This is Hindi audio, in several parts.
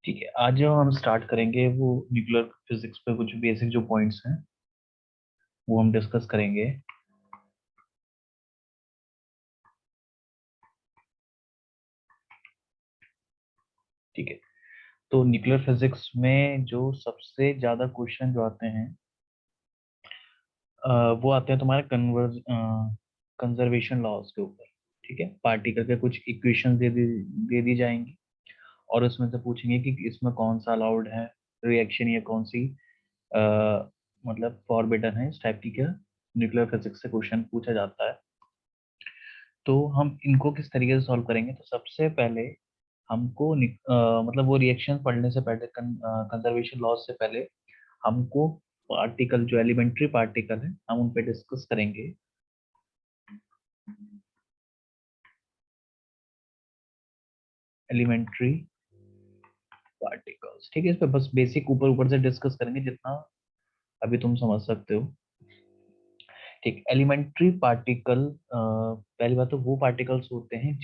ठीक है, आज जो हम स्टार्ट करेंगे वो न्यूक्लियर फिजिक्स पे कुछ बेसिक जो पॉइंट्स हैं वो हम डिस्कस करेंगे। ठीक है, तो न्यूक्लियर फिजिक्स में जो सबसे ज्यादा क्वेश्चन जो आते हैं वो आते हैं तुम्हारे कंजर्वेशन लॉज के ऊपर। ठीक है, पार्टिकल के कुछ इक्वेशन दे दी जाएंगी और उसमें से पूछेंगे कि इसमें कौन सा अलाउड है रिएक्शन या कौन सी अ, मतलब फॉरबिडन है। इस टाइप की क्या न्यूक्लियर फिजिक्स से क्वेश्चन पूछा जाता है। तो हम इनको किस तरीके से सॉल्व करेंगे, तो सबसे पहले हमको मतलब वो रिएक्शन पढ़ने से पहले कंजर्वेशन लॉज से पहले हमको पार्टिकल जो एलिमेंट्री पार्टिकल है हम उन पे डिस्कस करेंगे। एलिमेंट्री पार्टिकल्स, ठीक है, इस पे बस बेसिक ऊपर ऊपर से डिस्कस करेंगे जितना अभी तुम समझ सकते हो। ठीक, एलिमेंट्री पार्टिकल पहली बात तो वो पार्टिकल्स होते हैं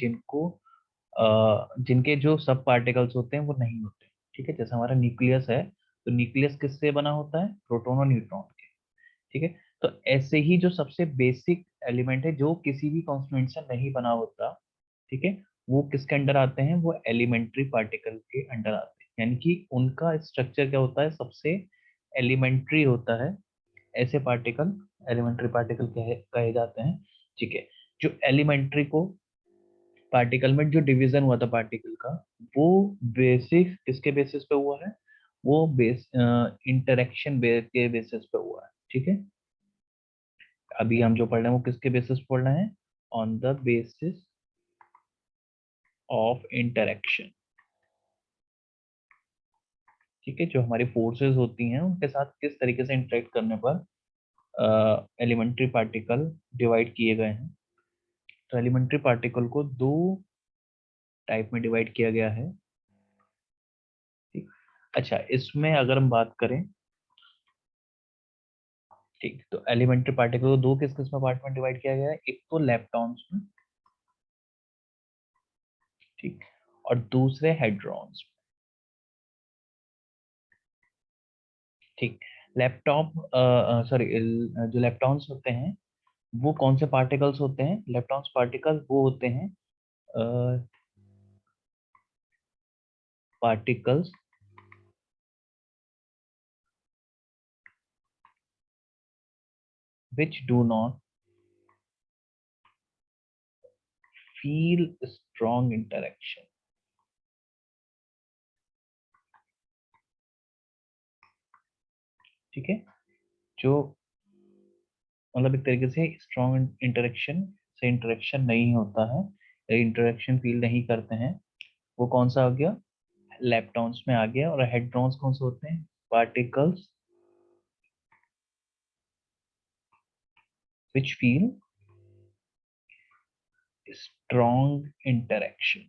जिनके जो सब पार्टिकल्स होते हैं वो नहीं होते। ठीक है, जैसे हमारा न्यूक्लियस है तो न्यूक्लियस किससे बना होता है, प्रोटॉन और न्यूट्रॉन के। ठीक है, तो ऐसे ही जो सबसे बेसिक एलिमेंट है जो किसी भी कॉन्स्टिट्यूएंट से नहीं बना होता, ठीक है, वो किसके अंडर आते हैं, वो एलिमेंट्री पार्टिकल के अंडर आते हैं। यानी कि उनका स्ट्रक्चर क्या होता है, सबसे एलिमेंट्री होता है। ऐसे पार्टिकल एलिमेंट्री पार्टिकल कहे जाते हैं। ठीक है, जो एलिमेंट्री को पार्टिकल में जो डिवीजन हुआ था पार्टिकल का, वो बेसिस किसके बेसिस पे हुआ है, वो इंटरेक्शन के बेसिस पे हुआ है। ठीक है, अभी हम जो पढ़ रहे हैं वो किसके बेसिस पे पढ़ रहे हैं, on the basis of interaction. ठीक है, जो हमारी फोर्सेस होती हैं उनके साथ किस तरीके से इंटरेक्ट करने पर एलिमेंट्री पार्टिकल डिवाइड किए गए हैं। तो एलिमेंट्री पार्टिकल को दो टाइप में डिवाइड किया गया है। ठीक, अच्छा, इसमें अगर हम बात करें, ठीक, तो एलिमेंट्री पार्टिकल को दो किस किस में पार्ट में डिवाइड किया गया है, एक तो लेप्टॉन्स में, ठीक, और दूसरे हेड्रॉन्स में। ठीक, लैपटॉप सॉरी, जो लेप्टॉन्स होते हैं वो कौन से पार्टिकल्स होते हैं, लेप्टॉन्स पार्टिकल वो होते हैं particles which do not feel strong interaction। ठीक है, जो मतलब एक तरीके से स्ट्रॉन्ग इंटरेक्शन से इंटरेक्शन नहीं होता है, इंटरेक्शन फील नहीं करते हैं, वो कौन सा आ गया, लेप्टॉन्स में आ गया। और हेड्रॉन्स कौन से होते हैं, particles which feel strong interaction।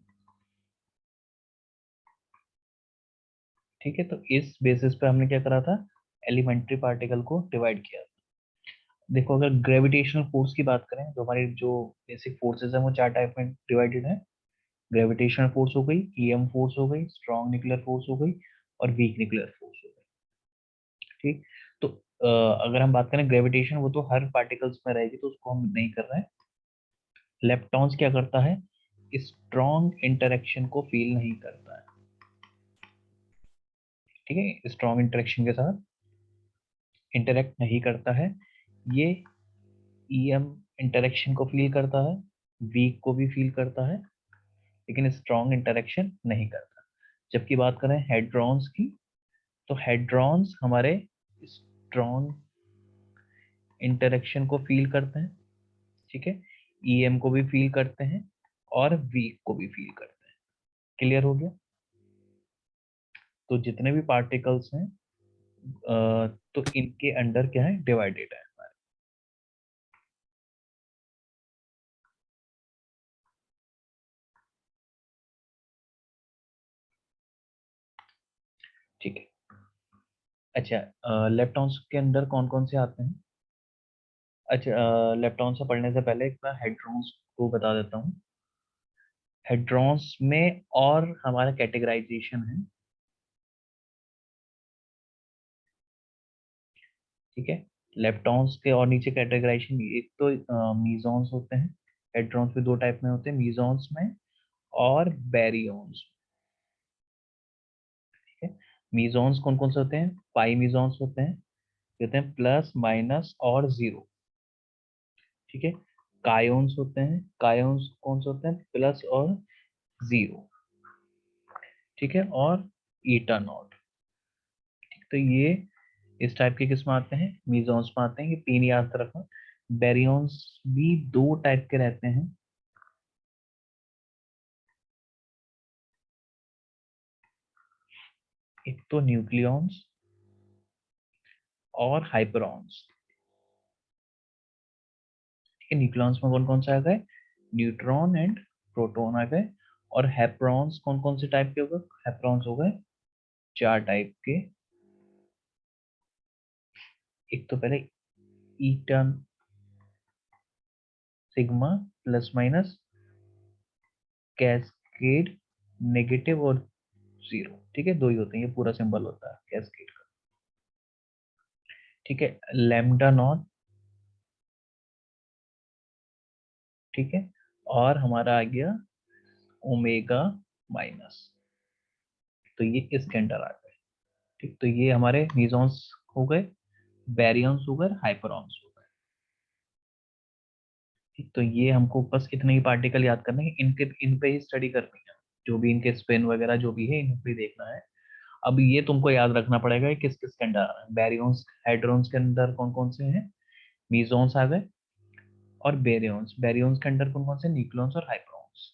ठीक है, तो इस बेसिस पे हमने क्या करा था, एलिमेंट्री पार्टिकल को डिवाइड किया। देखो, अगर ग्रेविटेशनल फोर्स की बात करें, तो हमारी जो बेसिक फोर्सेस है वो चार टाइप में डिवाइडेड है। ग्रेविटेशनल फोर्स हो गई, ईएम फोर्स हो गई, स्ट्रॉन्ग न्यूक्लियर फोर्स हो गई और वीक न्यूक्लियर फोर्स हो गई। ठीक, तो अगर हम बात करें ग्रेविटेशन, वो तो हर पार्टिकल्स में रहेगी तो उसको हम नहीं कर रहे हैं। लेप्टॉन्स क्या करता है, स्ट्रॉन्ग इंटरेक्शन को फील नहीं करता है। ठीक है, स्ट्रॉन्ग इंटरेक्शन के साथ इंटरेक्ट नहीं करता है। ये ईएम इंटरेक्शन को फील करता है, वीक को भी फील करता है, लेकिन स्ट्रॉन्ग इंटरेक्शन नहीं करता। जबकि बात करें हेड्रॉन्स की, तो हेड्रॉन्स हमारे स्ट्रॉन्ग इंटरेक्शन को फील करते हैं। ठीक है, ईएम को भी फील करते हैं और वीक को भी फील करते हैं। क्लियर हो गया, तो जितने भी पार्टिकल्स हैं तो इनके अंडर क्या है, डिवाइडेड है हमारे। ठीक है, अच्छा, लेप्टॉन्स के अंदर कौन कौन से आते हैं। अच्छा, लेप्टॉन से पढ़ने से पहले एक मैं हेड्रॉन्स को बता देता हूँ। हेड्रॉन्स में और हमारा कैटेगराइजेशन है। ठीक है। लेप्टॉन्स के और नीचे कैटेगराइजेशन, एक तो मीजॉन्स होते हैं, हेड्रॉन्स भी दो टाइप में होते हैं, मीजॉन्स में और बैरियॉन्स। ठीक है। मीजॉन्स कौन कौन से होते हैं? पाई मीजॉन्स होते हैं, कहते हैं प्लस माइनस और जीरो। ठीक है। कायोन्स होते हैं, कायोन्स कौन से होते हैं? प्लस और जीरो। ठीक है। और ईटा नॉट। तो ये इस टाइप के किस्म आते हैं, मीजॉन्स में आते हैं, ये तीन याद रखना। बैरियॉन्स भी दो टाइप के रहते हैं, एक तो न्यूक्लियॉन्स और हाइपरॉन्स। ठीक है। न्यूक्लियॉन्स में कौन कौन से आ गए? न्यूट्रॉन एंड प्रोटॉन आ गए। और हैप्रॉन्स कौन कौन से टाइप के हो गए? हैप्रॉन्स हो गए चार टाइप के। एक तो पहले ईटन, sigma, plus minus, cascade, negative और जीरो। ठीक है, दो ही होते हैं, ये पूरा सिंबल होता है कैस्केड का। ठीक है। Lambda naught. ठीक है। और हमारा आ गया ओमेगा माइनस। तो ये इसके अंडर आ गए। ठीक, तो ये हमारे मीजॉन्स हो गए, बैरियंस हो गए, हाइपरॉन्स हो गए। ठीक, तो ये हमको बस इतने ही पार्टिकल याद करने हैं, इनके इन पे ही स्टडी करनी है, जो भी इनके स्पिन वगैरह जो भी है इन पे देखना है। अब ये तुमको याद रखना पड़ेगा कि किस किस के अंडर आ रहा है। बैरियंस हाइड्रोन्स के अंदर कौन कौन से हैं? मीजॉन्स आ गए। और बेरियंस, बैरियंस के अंदर कौन कौन से? न्यूक्लियॉन्स और हाइपरॉन्स।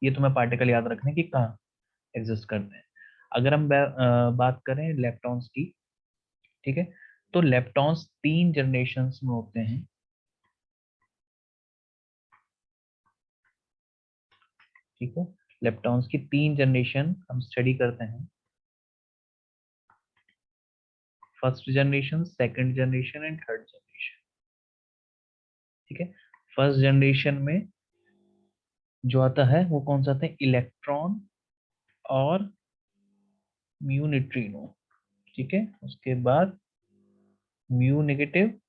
ये तुम्हें पार्टिकल याद रखने की कहाँ एग्जिस्ट करते हैं। अगर हम बात करें लेप्टॉन्स की, ठीक है, तो लेप्टॉन्स तीन जनरेशन्स में होते हैं। ठीक है। लेप्टॉन्स की तीन जनरेशन हम स्टडी करते हैं, first generation, second generation and third generation. ठीक है। फर्स्ट जनरेशन में जो आता है वो कौन सा आता है? इलेक्ट्रॉन और म्यू न्यूट्रिनो। ठीक है। उसके बाद म्यू नेगेटिव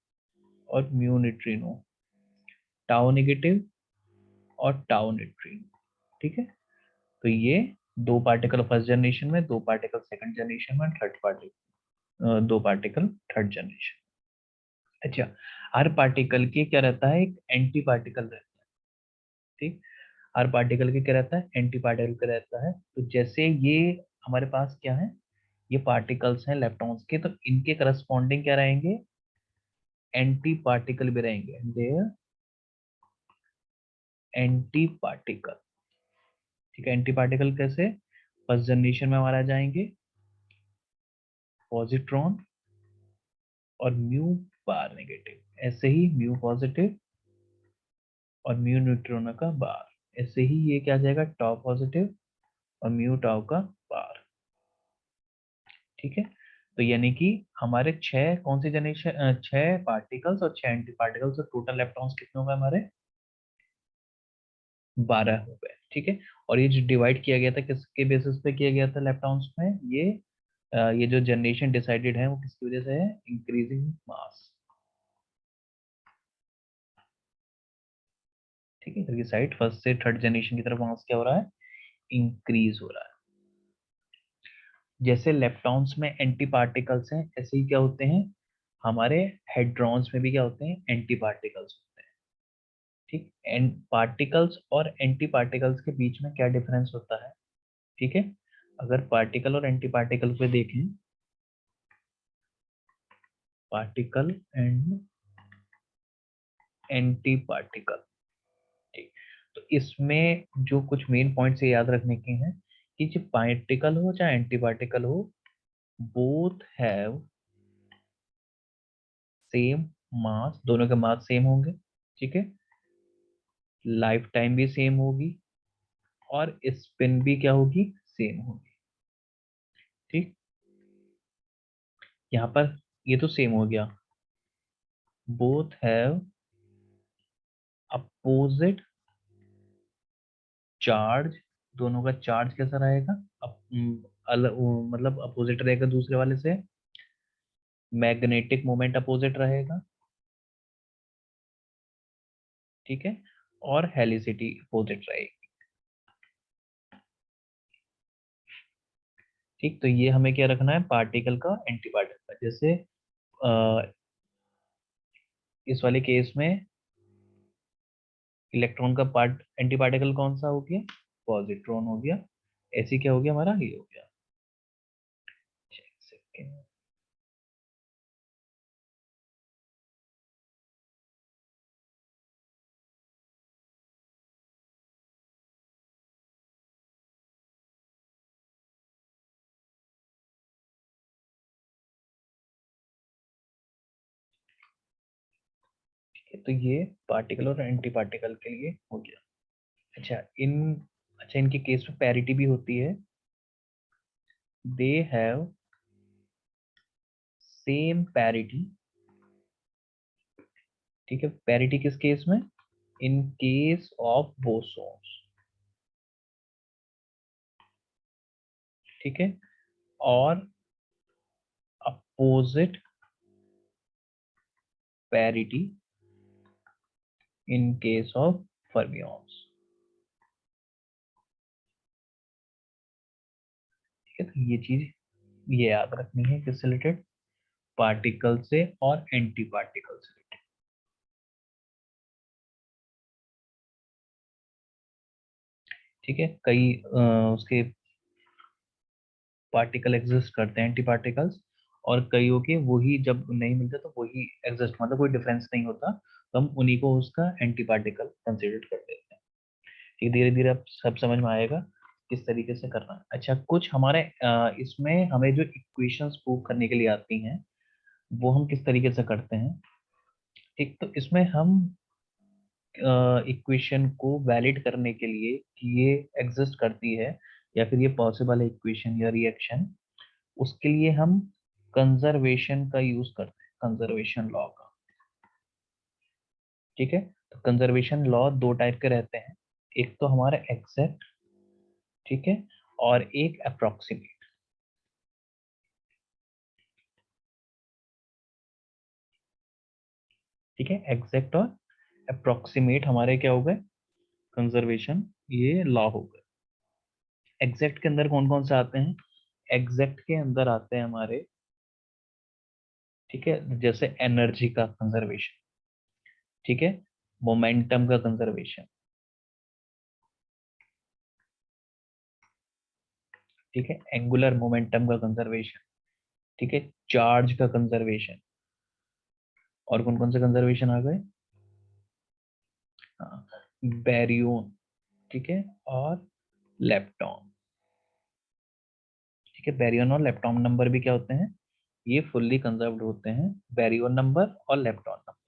और म्यू न्यूट्रिनो, टाउ नेगेटिव और टाउ न्यूट्रिनो। ठीक है। तो ये दो पार्टिकल फर्स्ट जनरेशन में, दो पार्टिकल सेकंड जनरेशन में, थर्ड पार्टिकल, दो पार्टिकल थर्ड जनरेशन। अच्छा, हर पार्टिकल के क्या रहता है? एक एंटी पार्टिकल रहता है। ठीक, हर पार्टिकल के क्या रहता है? एंटी पार्टिकल का रहता है। तो जैसे ये हमारे पास क्या है, ये पार्टिकल्स हैं लेप्टॉन्स के, तो इनके करस्पॉन्डिंग क्या रहेंगे? एंटी पार्टिकल भी रहेंगे, देयर एंटी पार्टिकल। ठीक है। एंटी पार्टिकल कैसे? फर्स्ट जनरेशन में हमारा जाएंगे पॉजिट्रॉन और म्यू बार नेगेटिव, ऐसे ही म्यू पॉजिटिव और म्यू न्यूट्रॉन का बार, ऐसे ही ये क्या आ जाएगा? टाउ पॉजिटिव और म्यू टाउ का बार। ठीक है। तो यानी कि हमारे छह कौन सी जनरेशन, छह पार्टिकल्स और छह एंटी पार्टिकल्स, और टोटल इलेक्ट्रॉन्स कितने हो गए हमारे? 12 हो गए। ठीक है। और ये जो डिवाइड किया गया था किसके बेसिस पे किया गया था इलेक्ट्रॉन्स में? ये जो जनरेशन डिसाइडेड है वो किसकी वजह से है? इंक्रीजिंग मास। ठीक है। ये साइड फर्स्ट से थर्ड जनरेशन की तरफ मास क्या हो रहा है? इंक्रीज हो रहा है। जैसे लेप्टॉन्स में एंटी पार्टिकल्स हैं, ऐसे ही क्या होते हैं हमारे हेड्रॉन्स में भी? क्या होते हैं? एंटी पार्टिकल्स होते हैं। ठीक, एंड पार्टिकल्स और एंटी पार्टिकल्स के बीच में क्या डिफरेंस होता है? ठीक है। अगर पार्टिकल और एंटी पार्टिकल पे देखें, पार्टिकल एंड एंटी पार्टिकल। ठीक, तो इसमें जो कुछ मेन पॉइंट्स याद रखने के हैं कि जो पार्टिकल हो चाहे एंटी पार्टिकल हो, बोथ हैव सेम मास, दोनों के मास सेम होंगे। ठीक है। लाइफ टाइम भी सेम होगी और स्पिन भी क्या होगी? सेम होगी। ठीक, यहाँ पर ये तो सेम हो गया। बोथ हैव अपोजिट चार्ज, दोनों का चार्ज कैसा रहेगा? अलग, मतलब अपोजिट रहेगा दूसरे वाले से। मैग्नेटिक मोमेंट अपोजिट रहेगा, ठीक है, और हेलिसिटी अपोजिट रहेगी। ठीक, तो ये हमें क्या रखना है, पार्टिकल का एंटी पार्टिकल का। जैसे इस वाले केस में इलेक्ट्रॉन का पार्ट एंटी पार्टिकल कौन सा हो गया, पॉजिट्रॉन हो गया। ऐसे क्या हो गया हमारा, ये हो गया। एक सेकेंड, ठीक है, तो ये पार्टिकल और एंटी पार्टिकल के लिए हो गया। अच्छा इन अच्छा इनके केस में पैरिटी भी होती है, दे हैव सेम पैरिटी। ठीक है, पैरिटी किस केस में, इन केस ऑफ बोसॉन्स, ठीक है, और opposite parity in case of fermions. ठीक है, तो ये चीज ये याद रखनी है किससे रिलेटेड, पार्टिकल से और एंटी पार्टिकल से रिलेटेड। ठीक है, कई उसके पार्टिकल एग्जिस्ट करते हैं एंटी पार्टिकल्स, और कईयों के वही जब नहीं मिलते तो वही एग्जिस्ट, मतलब कोई डिफरेंस नहीं होता, तो हम उन्हीं को उसका एंटी पार्टिकल कंसिडर कर लेते हैं। ठीक, धीरे धीरे अब सब समझ में आएगा किस तरीके से करना है। अच्छा कुछ हमारे इसमें हमें जो इक्वेशंस प्रूव करने के लिए आती हैं वो हम किस तरीके से करते हैं। ठीक, तो इसमें हम इक्वेशन को वैलिड करने के लिए कि ये एग्जिस्ट करती है या फिर ये पॉसिबल है इक्वेशन या रिएक्शन, उसके लिए हम कंजर्वेशन का यूज करते हैं, कंजर्वेशन लॉ का। ठीक है, तो कंजर्वेशन लॉ दो टाइप के रहते हैं, एक तो हमारा एग्जैक्ट, ठीक है, और एक अप्रोक्सीमेट। ठीक है, एग्जैक्ट और अप्रोक्सीमेट हमारे क्या हो गए, कंजर्वेशन ये लॉ हो गए। एग्जैक्ट के अंदर कौन कौन से आते हैं, एग्जैक्ट के अंदर आते हैं हमारे, ठीक है, जैसे एनर्जी का कंजर्वेशन, ठीक है, मोमेंटम का कंजर्वेशन, ठीक है, एंगुलर मोमेंटम का कंजर्वेशन, ठीक है, चार्ज का कंजर्वेशन, और कौन कौन से कंजर्वेशन आ गए, हाँ, बैरियन, ठीक है, और लेप्टॉन। ठीक है, बैरियन और लेप्टॉन नंबर भी क्या होते हैं, ये फुल्ली कंजर्व्ड होते हैं, बैरियन नंबर और लेप्टॉन नंबर।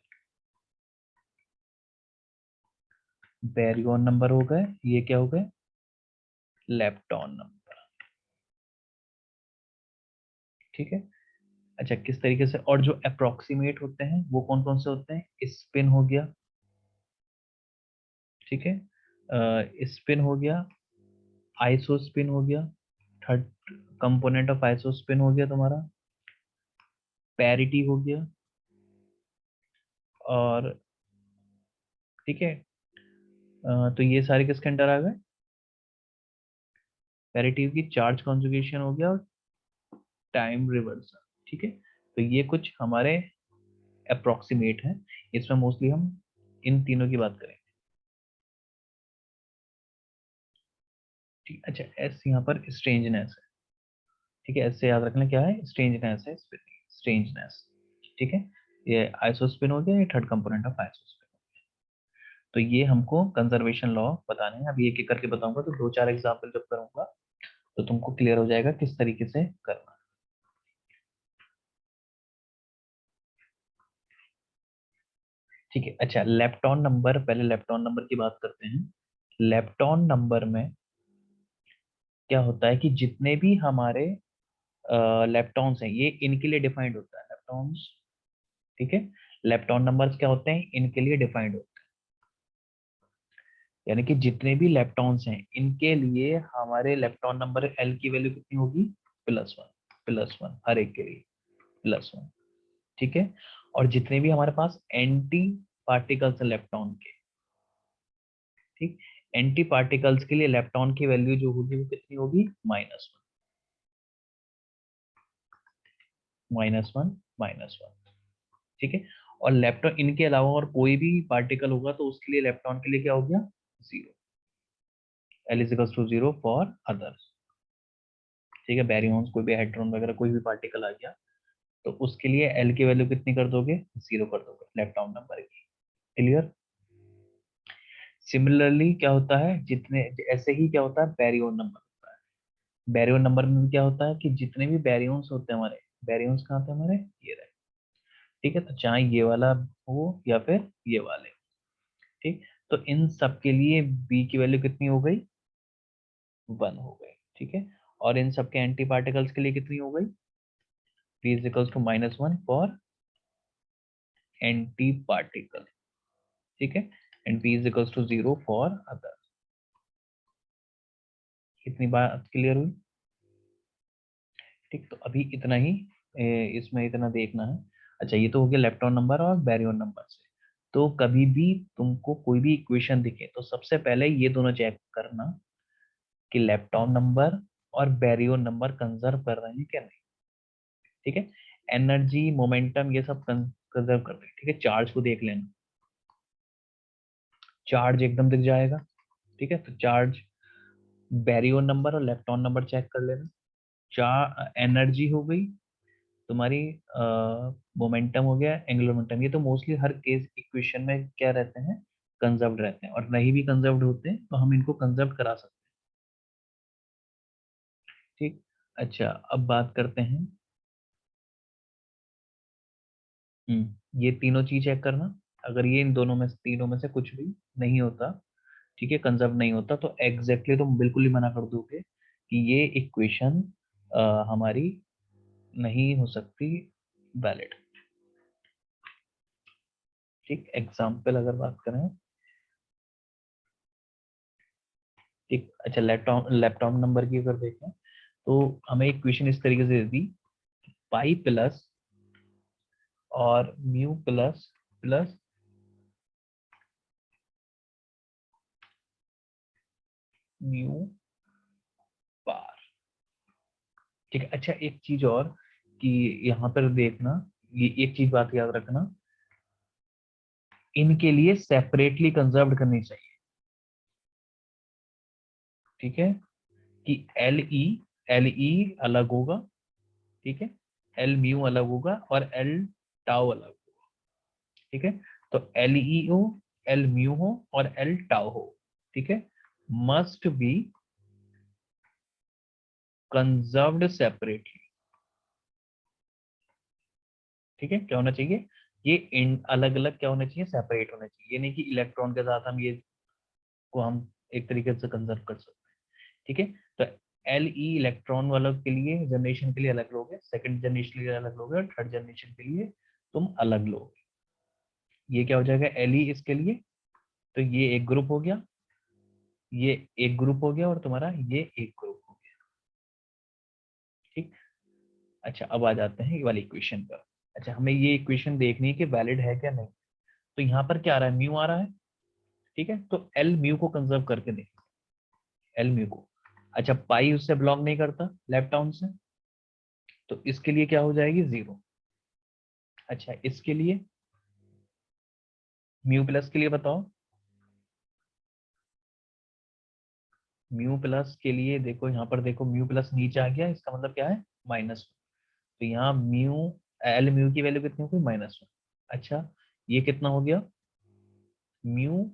बैरियन नंबर हो गए, ये क्या हो गए, लेप्टॉन नंबर। ठीक है, अच्छा किस तरीके से, और जो अप्रोक्सीमेट होते हैं वो कौन कौन से होते हैं, स्पिन हो गया, ठीक है, स्पिन हो गया, आइसो स्पिन हो गया, third component of iso spin हो गया तुम्हारा, पैरिटी हो गया, और ठीक है, तो ये सारे किसके अंडर आ गए, पैरिटी की, चार्ज कॉन्जुगेशन हो गया, और टाइम रिवर्सल। ठीक है, तो ये कुछ हमारे अप्रोक्सीमेट है, इसमें मोस्टली हम इन तीनों की बात करेंगे। ठीक, अच्छा एस यहाँ पर स्ट्रेंजनेस है, ठीक है, ऐसे याद रखना क्या है, स्ट्रेंजनेस है, स्ट्रेंजनेस। ठीक है, ये आइसोस्पिन हो गया, ये थर्ड कंपोनेंट ऑफ आइसोस्पिन। तो ये हमको कंजर्वेशन लॉ बताने हैं, अभी एक एक करके बताऊंगा, तो दो चार एग्जाम्पल जब करूंगा तो तुमको क्लियर हो जाएगा किस तरीके से करना है। ठीक है, अच्छा लेप्टॉन नंबर, पहले लेप्टॉन नंबर की बात करते हैं। लेप्टॉन नंबर में क्या होता है कि जितने भी हमारे लेप्टॉन्स हैं ये इनके लिए डिफाइंड होता है, लेप्टॉन्स, ठीक है, लेप्टॉन नंबर्स क्या होते हैं, इनके लिए डिफाइंड होते हैं, यानी कि जितने भी लेप्टॉन्स हैं इनके लिए हमारे लेप्टॉन नंबर एल की वैल्यू कितनी होगी, +1, +1 हर एक के लिए, +1। ठीक है, और जितने भी हमारे पास एंटी पार्टिकल्स हैं लेप्टॉन के, ठीक, एंटी पार्टिकल्स के लिए लेप्टॉन की वैल्यू जो होगी वो कितनी होगी, -1, -1, ठीक है। और लेप्टॉन इनके अलावा और कोई भी पार्टिकल होगा तो उसके लिए लेप्टॉन के लिए क्या हो गया, 0, L=0 फॉर अदर्स, ठीक है। बैरियॉन्स, कोई भी हेड्रॉन वगैरह कोई भी पार्टिकल आ गया तो उसके लिए एल की वैल्यू कितनी कर दोगे, 0 कर दोगे लेप्टॉन नंबर की। क्लियर। सिमिलरली क्या होता है, जितने ऐसे ही क्या होता है बैरियन नंबर होता है। बैरियन नंबर में भी क्या होता है कि जितने भी बैरियंस होते हैं हमारे, बैरियंस कहाँ थे हमारे, ये रहे, ठीक है। तो चाहे ये वाला हो या फिर ये वाले, ठीक। तो इन सब के लिए बी की वैल्यू कितनी हो गई, 1 हो गई, ठीक है। और इन सब के एंटी पार्टिकल्स के लिए कितनी हो गई, P=-1 फॉर एंटी पार्टिकल, ठीक है, एंड P=0 फॉर अदर। कितनी बात क्लियर हुई, ठीक। तो अभी इतना ही इसमें इतना देखना है। अच्छा, ये तो हो गया लेप्टॉन नंबर और बैरियन नंबर से। तो कभी भी तुमको कोई भी इक्वेशन दिखे तो सबसे पहले ये दोनों चेक करना कि लेप्टॉन नंबर और बैरियन नंबर कंजर्व कर रहे हैं क्या नहीं, ठीक है। एनर्जी, मोमेंटम, ये सब कंजर्व कर रहे हैं, ठीक है। चार्ज को देख लेना, चार्ज एकदम दिख जाएगा, ठीक है। तो चार्ज, बैरियन नंबर और लेप्टॉन नंबर चेक कर लेना। चार एनर्जी हो गई तुम्हारी, मोमेंटम हो गया, एंगुलर मोमेंटम, ये तो मोस्टली हर केस इक्वेशन में क्या रहते हैं, कंजर्व्ड रहते हैं। और नहीं भी कंजर्व्ड होते हैं तो हम इनको कंजर्व करा सकते हैं, ठीक। अच्छा, अब बात करते हैं, ये तीनों चीज चेक करना। अगर ये इन दोनों में तीनों में से कुछ भी नहीं होता, ठीक है, कंजर्व नहीं होता, तो एग्जैक्टली तुम बिल्कुल ही मना कर दोगे कि ये इक्वेशन हमारी नहीं हो सकती वैलिड, ठीक। एग्जाम्पल अगर बात करें, ठीक। अच्छा, लैपटॉप लैपटॉप नंबर की अगर देखें तो हमें एक क्वेश्चन इस तरीके से दे दी, पाई प्लस और mu plus plus mu bar, ठीक है। अच्छा, एक चीज और कि यहाँ पर देखना, ये एक चीज बात याद रखना, इनके लिए सेपरेटली कंजर्व करनी चाहिए, ठीक है। कि एल ई अलग होगा, ठीक है, एल म्यू अलग होगा और एल टाउ अलग होगा, ठीक है। तो एल ई हो, एल म्यू हो और एल टाउ हो, ठीक है, मस्ट बी कंजर्व्ड सेपरेटली, ठीक है। क्या होना चाहिए, ये इन अलग अलग क्या होना चाहिए, सेपरेट होना चाहिए। ये नहीं कि इलेक्ट्रॉन के साथ हम ये को हम एक तरीके से कंजर्व कर सकते हैं, ठीक है। तो एल ई इलेक्ट्रॉन वालों के लिए जनरेशन के लिए अलग लोगे, सेकंड जनरेशन के लिए अलग लोगे और थर्ड जनरेशन के लिए तुम अलग लोगे। ये क्या हो जाएगा, एल ई इसके लिए, तो ये एक ग्रुप हो गया, ये एक ग्रुप हो गया और तुम्हारा ये एक ग्रुप हो गया, ठीक। अच्छा, अब आ जाते हैं ये वाली इक्वेशन पर। अच्छा, हमें ये इक्वेशन देखनी है कि वैलिड है क्या नहीं। तो यहाँ पर क्या आ रहा है, म्यू आ रहा है, ठीक है। तो एल म्यू को कंजर्व करके देख, एल म्यू को। अच्छा, पाई उससे बिलोंग नहीं करता लेफ्ट से, तो इसके लिए क्या हो जाएगी, 0। अच्छा, इसके लिए म्यू प्लस के लिए बताओ, म्यू प्लस के लिए देखो, यहाँ पर देखो म्यू प्लस नीचे आ गया, इसका मतलब क्या है, माइनस। तो यहाँ म्यू, एल म्यू की वैल्यू कितनी हो गई, -1। अच्छा, ये कितना हो गया, म्यू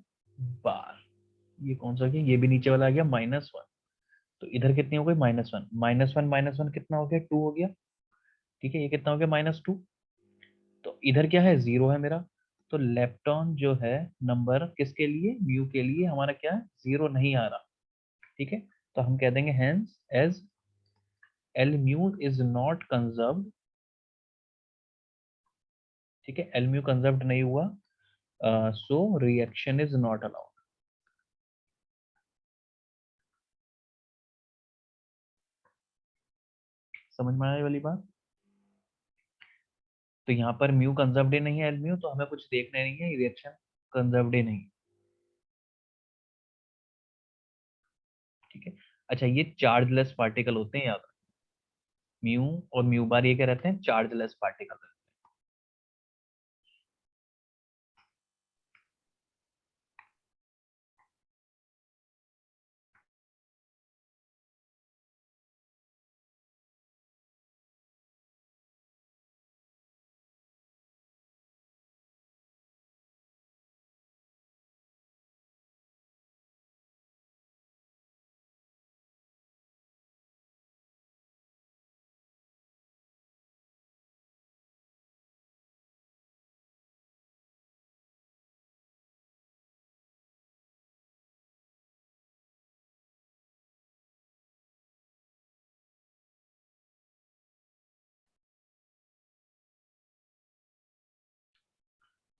बार, ये कौन सा गया, ये भी नीचे वाला आ गया -1। तो इधर कितनी हो गई, -1, -1 कितना हो गया, 2 हो गया, ठीक है। ये कितना हो गया, -2। तो इधर क्या है, 0 है मेरा। तो लेप्टॉन जो है नंबर किसके लिए, म्यू के लिए हमारा क्या है, 0 नहीं आ रहा, ठीक है। तो हम कह देंगे hence as L mu is not conserved, ठीक है, एल म्यू कंजर्व्ड नहीं हुआ, so reaction is not allowed. समझ में आने वाली बात, तो यहाँ पर म्यू कंजर्व्ड नहीं है, एल म्यू, तो हमें कुछ देखना नहीं है, रिएक्शन कंजर्व्ड नहीं। ठीक है। अच्छा, ये चार्जलेस पार्टिकल होते हैं याद रखना। म्यू और म्यू बार ये क्या रहते हैं, चार्जलेस पार्टिकल।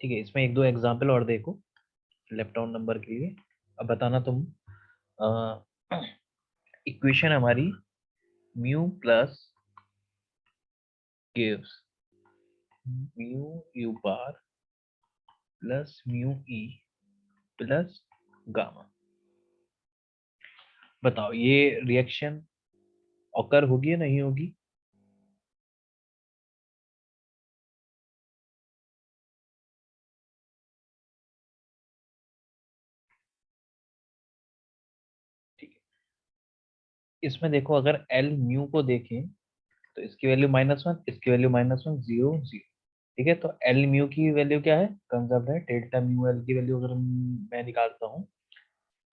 ठीक है, इसमें एक दो एग्जाम्पल और देखो लेप्टॉन नंबर के लिए। अब बताना तुम, इक्वेशन हमारी mu plus gives mu you bar plus mu E plus gamma. बताओ ये रिएक्शन ऑकर होगी या नहीं होगी? ठीक है, इसमें देखो अगर एल म्यू को देखें तो इसकी वैल्यू -1, इसकी वैल्यू -1, 0 0। ठीक है, तो एल म्यू की वैल्यू क्या है, कंजर्व्ड है। डेल्टा म्यू एल की वैल्यू अगर मैं निकालता हूँ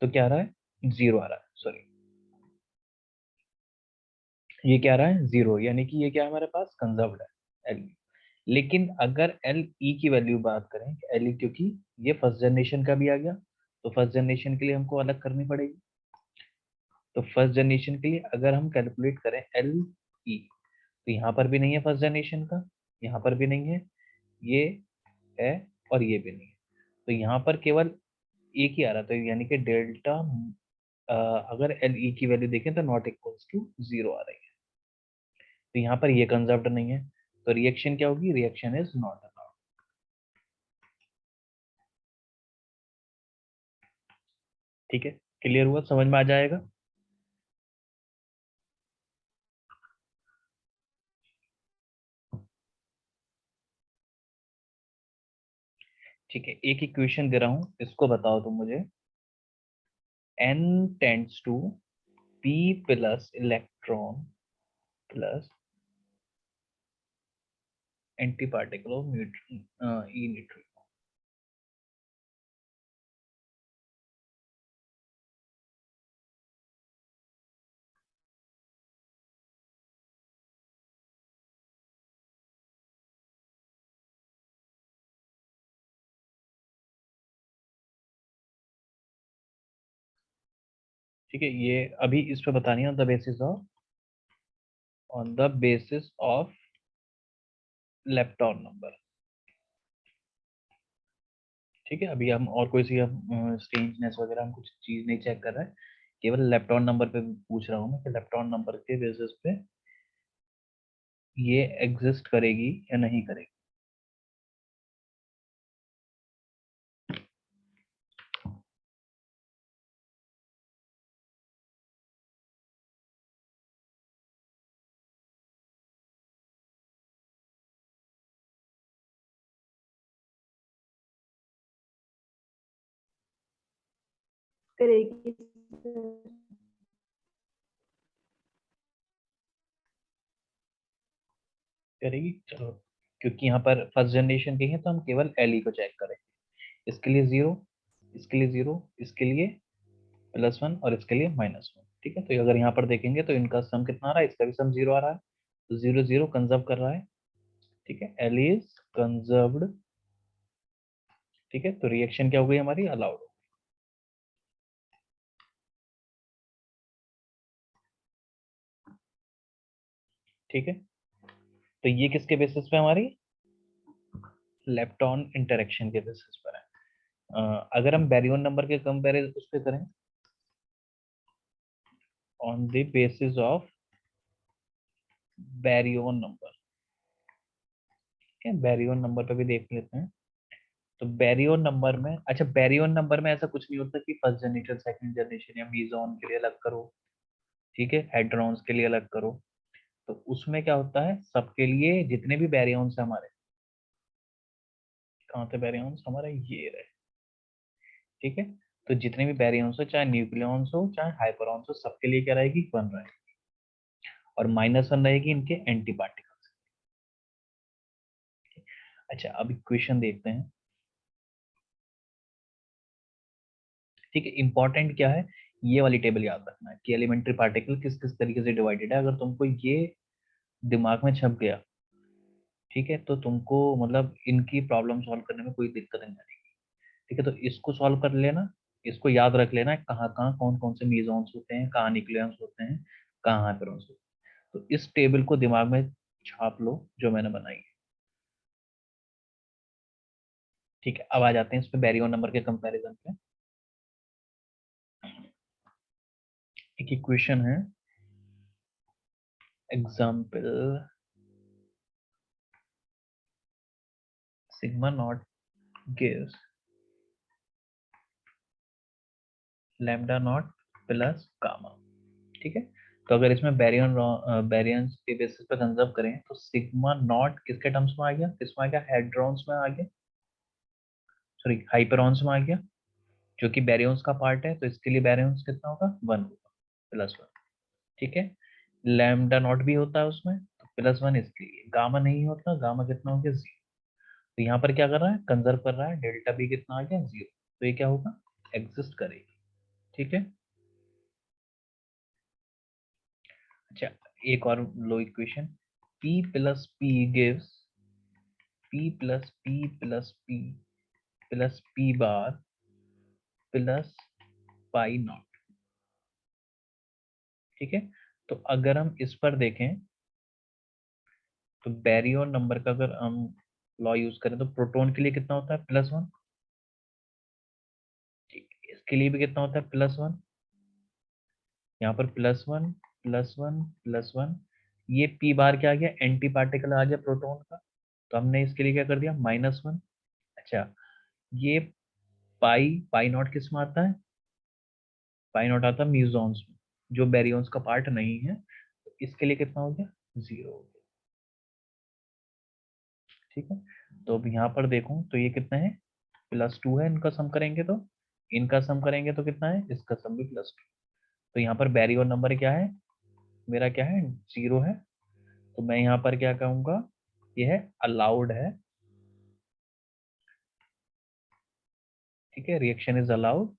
तो क्या आ रहा है, 0 आ रहा है, सॉरी, ये क्या आ रहा है, 0, यानी कि ये क्या है हमारे पास, कंजर्व्ड है एल। लेकिन अगर एल ई की वैल्यू बात करें, एल ई, क्योंकि ये फर्स्ट जनरेशन का भी आ गया, तो फर्स्ट जनरेशन के लिए हमको अलग करनी पड़ेगी। तो फर्स्ट जनरेशन के लिए अगर हम कैलकुलेट करें एल ई, तो यहाँ पर भी नहीं है फर्स्ट जनरेशन का, यहाँ पर भी नहीं है, ये है, और ये भी नहीं है। तो यहाँ पर केवल एक ही आ रहा था, यानी कि डेल्टा, अगर एल ई की वैल्यू देखें तो नॉट इक्वल्स टू 0 आ रही है। तो यहाँ पर ये कंजर्व्ड नहीं है, तो रिएक्शन क्या होगी, रिएक्शन इज नॉट अलाउड। ठीक है, क्लियर हुआ, समझ में आ जाएगा। ठीक है, एक इक्वेशन दे रहा हूं, इसको बताओ तुम मुझे। n tends to p plus electron plus anti particle of neutron e neutron. ठीक है, ये अभी इस पे बतानी है, on the basis of lepton number. ठीक है, अभी हम और कोई सी हम स्ट्रेंजनेस वगैरह हम कुछ चीज नहीं चेक कर रहे हैं, केवल लेप्टॉन नंबर पे पूछ रहा हूँ मैं कि लेप्टॉन नंबर के बेसिस पे ये एग्जिस्ट करेगी या नहीं करेगी। करेगी। करेगी, चलो, क्योंकि यहाँ पर फर्स्ट जनरेशन की है तो हम केवल एल को चेक करेंगे। इसके लिए 0, इसके लिए 0, इसके लिए +1 और इसके लिए -1। ठीक है, तो अगर यहाँ पर देखेंगे तो इनका सम कितना आ रहा है, इसका भी सम 0 आ रहा है, तो 0 0 कंजर्व कर रहा है। ठीक है, एल इज कंजर्व्ड। ठीक है, तो रिएक्शन क्या हो गई हमारी, अलाउड। ठीक है, तो ये किसके बेसिस पे हमारी, लेप्टॉन इंटरेक्शन के बेसिस पर है। अगर हम बैरियन नंबर के कंपेरिजन उस पे करें, on the basis of Baryon number, ठीक है, बैरियन नंबर पे भी देख लेते हैं। तो बैरियन नंबर में, अच्छा बैरियन नंबर में ऐसा कुछ नहीं होता कि फर्स्ट जनरेशन सेकंड जनरेशन या मीजोन के लिए अलग करो, ठीक है, हेड्रॉन्स के लिए अलग करो। तो उसमें क्या होता है, सबके लिए जितने भी बैरियंस है हमारे, कहाँ थे बैरियंस हमारे, ये रहे, ठीक है। तो जितने भी बैरियंस हो, चाहे न्यूक्लियॉन्स हो चाहे हाइपरॉन्स हो, सबके लिए क्या रहेगी, 1 रहेगी। और -1 रहेगी इनके एंटी पार्टिकल्स। अच्छा अब इक्वेशन देखते हैं। ठीक है, इंपॉर्टेंट क्या है, ये वाली टेबल याद रखना है कि एलिमेंट्री पार्टिकल किस किस तरीके से डिवाइडेड है। अगर तुमको ये दिमाग में छप गया, ठीक है, तो तुमको मतलब इनकी प्रॉब्लम सॉल्व करने में कोई दिक्कत नहीं आएगी। ठीक है, तो इसको सॉल्व कर लेना, इसको याद रख लेना, कहाँ कहाँ कौन कौन से मीजोन्स होते हैं, कहाँ न्यूक्लियस होते हैं, कहाँ हाइपरॉन्स होते हैं। तो इस टेबल को दिमाग में छाप लो जो मैंने बनाई है। ठीक है, अब आ जाते हैं इस पे बैरियन नंबर के कंपैरिजन पे। एक इक्वेशन है, example sigma not gives lambda naught plus gamma. ठीक है, तो अगर इसमें बैरियंस के बेसिस पे कंजर्व करें तो सिग्मा नॉट किसके टर्म्स में आ गया, किसमें आ गया, हेड्रॉन्स में आ गया, सॉरी हाइपरॉन्स में आ गया, जो कि बैरियंस का पार्ट है। तो इसके लिए बैरियंस कितना होगा, 1 होगा, +1। ठीक है, लैम्डा नॉट भी होता है उसमें, तो +1 इसके लिए। गामा नहीं होता, गामा कितना हो गया, 0। तो यहाँ पर क्या कर रहा है, कंजर्व कर रहा है, डेल्टा बी कितना आ गया, 0। तो ये क्या होगा, एग्जिस्ट करेगी। ठीक है, अच्छा एक और लो equation, p plus P gives p plus P plus P plus P bar plus pi naught. ठीक है, तो अगर हम इस पर देखें तो बैरियन नंबर का अगर हम लॉ यूज करें तो प्रोटॉन के लिए कितना होता है, +1। ठीक है, इसके लिए भी कितना होता है, +1। यहाँ पर +1 +1 +1। ये पी बार क्या आ गया, एंटी पार्टिकल आ गया प्रोटॉन का, तो हमने इसके लिए क्या कर दिया, -1। अच्छा, ये पाई पाई नॉट किस में आता है, पाई नॉट आता है म्यूजॉन्स में, जो बैरियंस का पार्ट नहीं है। तो इसके लिए कितना हो गया, 0 हो गया। ठीक है, तो अब यहाँ पर देखूं तो ये कितना है, +2 है, इनका सम करेंगे तो, इनका सम करेंगे तो कितना है, इसका सम भी +2। तो यहाँ पर बैरियर नंबर क्या है, मेरा क्या है, 0 है। तो मैं यहाँ पर क्या कहूंगा, ये है अलाउड है। ठीक है, reaction is allowed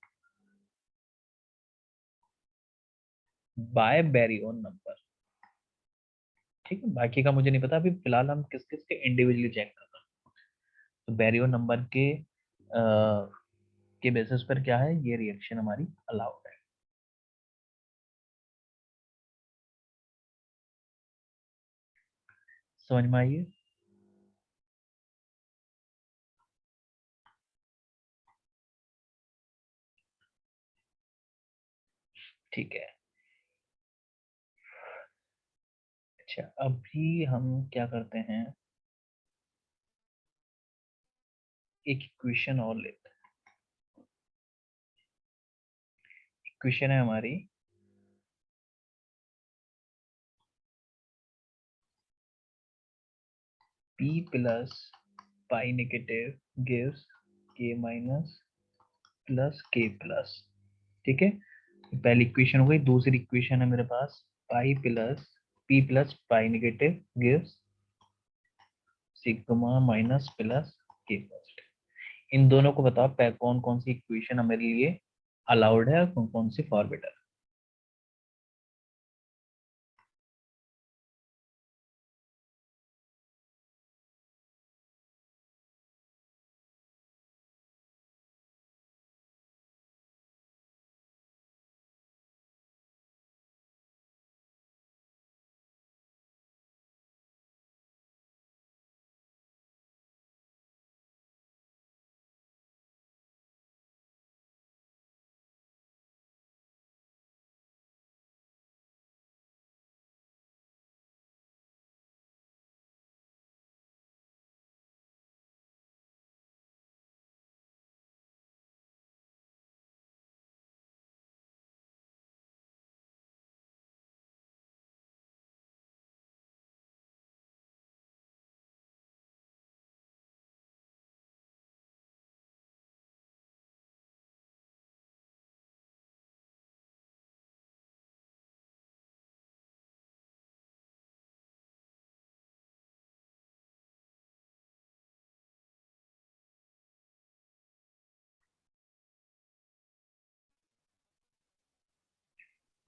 by barrier number. ठीक है, बाकी का मुझे नहीं पता, अभी फिलहाल हम किस किस के इंडिविजुअली चेक कर रहे हैं। तो बैरियर नंबर के बेसिस पर क्या है, ये रिएक्शन हमारी अलाउड है। समझ में आइए। ठीक है, अच्छा अभी हम क्या करते हैं, एक इक्वेशन और लेते हैं। इक्वेशन है हमारी p plus pi negative gives k minus plus k plus. ठीक है, पहली इक्वेशन हो गई। दूसरी इक्वेशन है मेरे पास, pi plus p plus pi negative gives sigma minus plus k plus. इन दोनों को बताओ कौन कौन सी इक्वेशन हमारे लिए अलाउड है और कौन कौन सी फॉरबिडन है।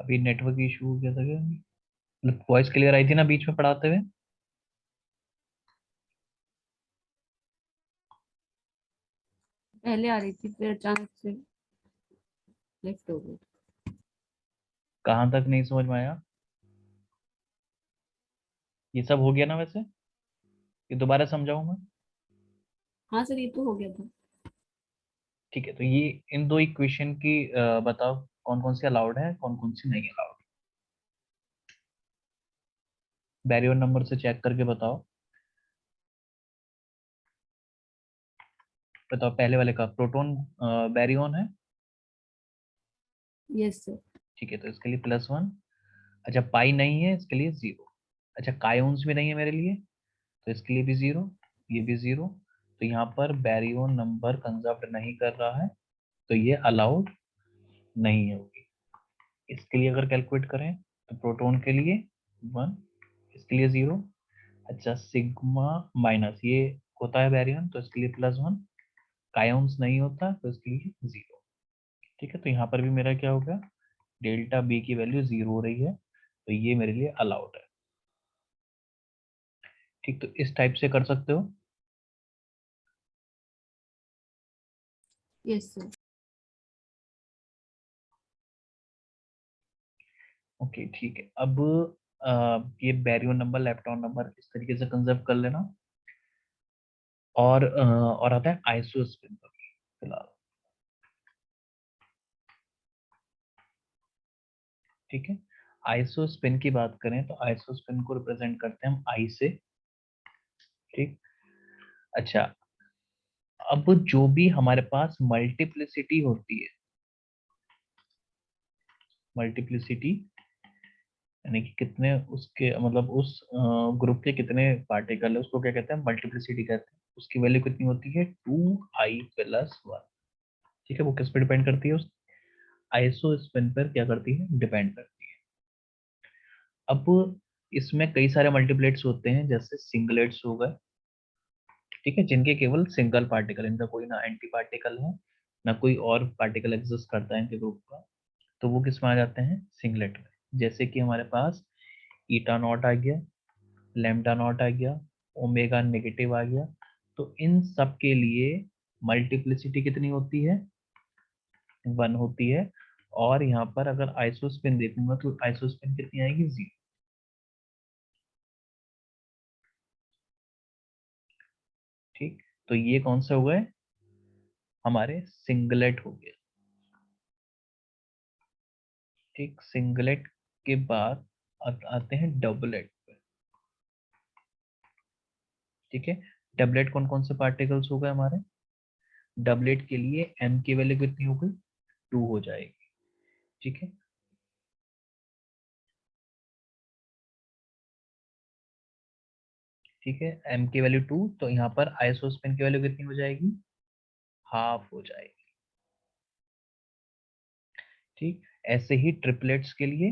अभी नेटवर्क इशू हो गया था क्या? मतलब वॉइस क्लियर आई थी ना बीच में पढ़ाते हुए? पहले आ रही थी फिर अचानक से लेफ्ट हो गई। कहाँ तक नहीं समझ में आया? ये सब हो गया ना वैसे? ये दोबारा समझाऊं मैं? हाँ सर, ये तो हो गया था। ठीक है, तो ये इन दो इक्वेशन की बताओ कौन कौन सी अलाउड है, कौन कौन सी नहीं अलाउड। बैरियर नंबर से चेक करके बताओ। बताओ पहले वाले का प्रोटॉन बैरियन है। Yes sir. ठीक है, तो इसके लिए +1। अच्छा पाई नहीं है, इसके लिए 0। अच्छा कायोन्स भी नहीं है मेरे लिए, तो इसके लिए भी 0, ये भी 0। तो यहाँ पर बैरियन नंबर कंजर्व नहीं कर रहा है, तो ये अलाउड नहीं होगी। इसके लिए अगर कैलकुलेट करें तो प्रोटॉन के लिए 1, इसके लिए 0। अच्छा सिग्मा माइनस ये होता है बैरियन, तो इसके लिए +1। कायोन्स नहीं होता तो इसके लिए 0। ठीक है, तो यहाँ पर भी मेरा क्या हो गया, डेल्टा बी की वैल्यू 0 हो रही है, तो ये मेरे लिए अलाउड है। ठीक, तो इस टाइप से कर सकते हो। Yes sir. ओके ठीक है, अब ये बैरियन नंबर लेप्टॉन नंबर इस तरीके से कंजर्व कर लेना। और आता है आइसोस्पिन पर फिलहाल। ठीक है, आइसोस्पिन की बात करें तो आइसोस्पिन को रिप्रेजेंट करते हैं हम आई से। ठीक, अच्छा अब जो भी हमारे पास मल्टीप्लिसिटी होती है, मल्टीप्लिसिटी यानी कि कितने उसके मतलब उस ग्रुप के कितने पार्टिकल है, उसको क्या कहते हैं, मल्टीप्लिसिटी कहते हैं। उसकी वैल्यू कितनी होती है, 2i+1। ठीक है, वो किस पे डिपेंड करती है, उस आइसो स्पिन पर क्या करती है, डिपेंड करती है। अब इसमें कई सारे मल्टीप्लेट्स होते हैं, जैसे सिंगलेट्स हो गए। ठीक है, जिनके केवल सिंगल पार्टिकल, इनका कोई ना एंटी पार्टिकल है ना कोई और पार्टिकल एग्जिस्ट करता है इनके ग्रुप का, तो वो किस में आ जाते हैं, सिंगलेट में। जैसे कि हमारे पास ईटा नॉट आ गया, लैम्डा नॉट आ गया, ओमेगा नेगेटिव आ गया। तो इन सब के लिए मल्टीप्लिसिटी कितनी होती है, 1 होती है। और यहाँ पर अगर आइसोस्पिन देखूंगा तो आइसोस्पिन कितनी आएगी, 0। ठीक, तो ये कौन से हो गए, हमारे सिंगलेट हो गए। ठीक, सिंगलेट के बाद आते हैं डबलेट पे। ठीक है, डबलेट कौन कौन से पार्टिकल्स हो गए हमारे, डबलेट के लिए m की वैल्यू कितनी हो गई, 2 हो जाएगी। ठीक है, ठीक है, m की वैल्यू 2, तो यहाँ पर आइसोस्पिन की वैल्यू कितनी हो जाएगी, हाफ हो जाएगी। ठीक, ऐसे ही ट्रिपलेट्स के लिए,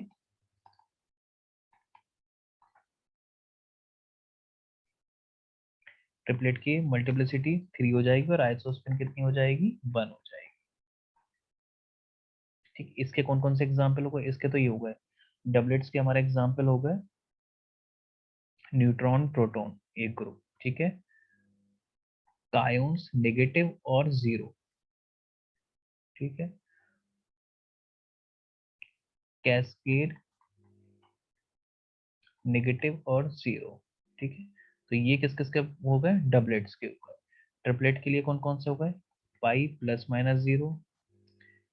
ट्रिपलेट की मल्टीप्लिसिटी 3 हो जाएगी और आइसोस्पिन कितनी हो जाएगी, 1 हो जाएगी। ठीक, इसके कौन कौन से एग्जाम्पल हो गए, इसके तो ये हो गए डबलेट्स के, हमारे एग्जाम्पल हो गए न्यूट्रॉन प्रोटॉन एक ग्रुप। ठीक है, कायोन्स नेगेटिव और 0। ठीक है, कैस्केड नेगेटिव और 0। ठीक है, तो ये किस किस के हो गए, डबलेट्स के ऊपर। ट्रिपलेट के लिए कौन कौन से हो गए, पाई +-0।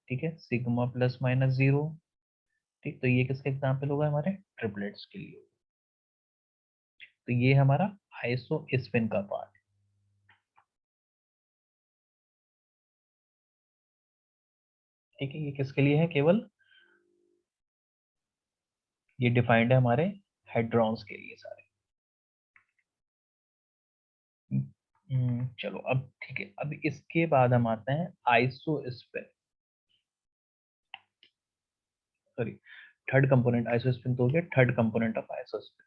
ठीक है, सिग्मा +-0। ठीक, तो ये किसके एग्जाम्पल होगा, हमारे ट्रिपलेट्स के लिए। तो ये हमारा आइसो स्पिन का पार्ट। ठीक है, ये किसके लिए है, केवल ये डिफाइंड है हमारे हेड्रॉन्स के लिए सारे। चलो अब ठीक है, अब इसके बाद हम आते हैं isospin, sorry third component. Isospin तो हो गया third component of isospin.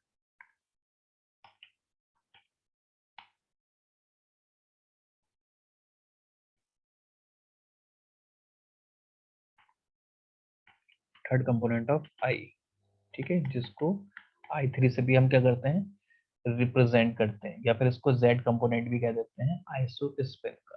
Third component of I, ठीक है, जिसको I3 से भी हम क्या करते हैं, रिप्रेजेंट करते हैं, या फिर इसको Z कंपोनेंट भी कह देते हैं आइसोस्फेयर का,